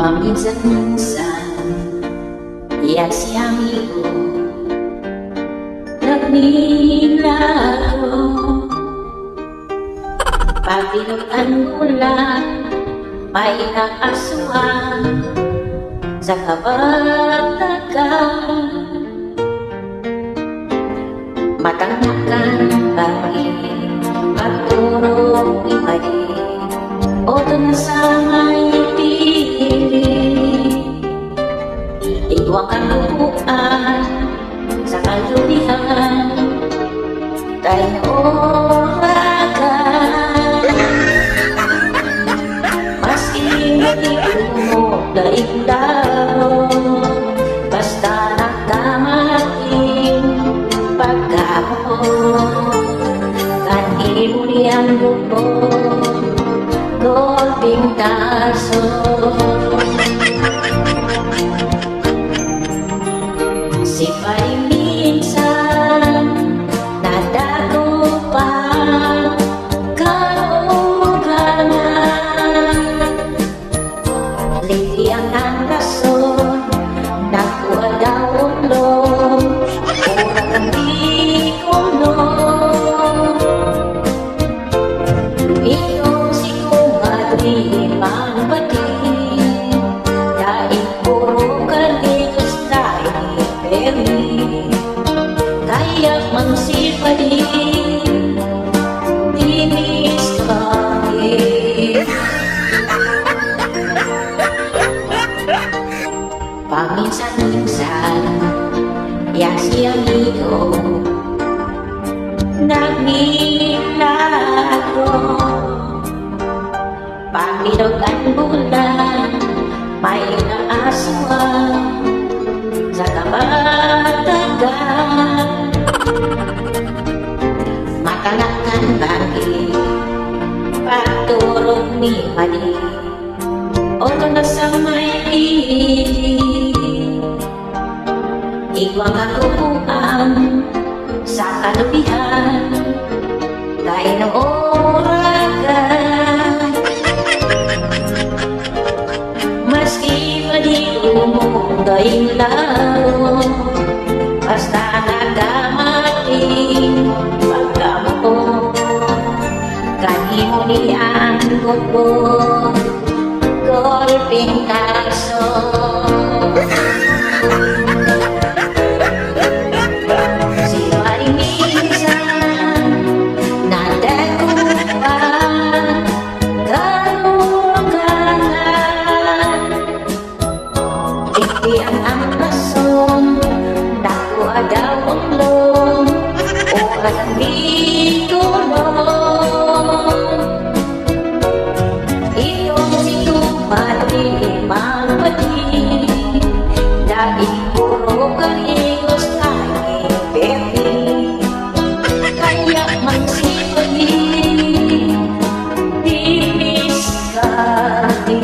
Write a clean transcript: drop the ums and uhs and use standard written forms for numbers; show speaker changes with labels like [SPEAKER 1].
[SPEAKER 1] Paminsan-minsan, iyan si amigo nagnilago. Pagdinutan mo lang, may naaswang sa kabatagan. Matangnakan bangin, pagturong imali, o doon sa may piling. Ito ang kalubuan sa kalubihan, tayo oragan. Maski matipid mo daig-daw, basta nagkamating pagkahon. Kanimuli ang lubog, golping taso. Sipay minsan, nadago pa kaluganan. Litiang ang rason, nakuha daw ulong, urat ang di kulong. Iyong si kumadri mangbati, daig puro kaligos tayo peri. Kaya magsipali, dinis kami. Paminsan-minsan, yan si amigo nagnilago. Pagdinutan bulan, may naaswang sa kabatagan. Matalakan bagi, pagturong ni mali, o na sa may piling. Ikaw ang kalubuan sa kalubihan, tayo ng oragan. Maski maliw mo daing lao, basta nagkamating pagkamo. Kanimuli ang gubo, golping taso. Sipay minsan, nadago pa kaluganan. Itiang ang rason, nakuha daw ang long, oras ang di kulong. Iyong si kumadri mangbati, daig puro kaligos tayo peri. Kaya magsipali, dinis kami.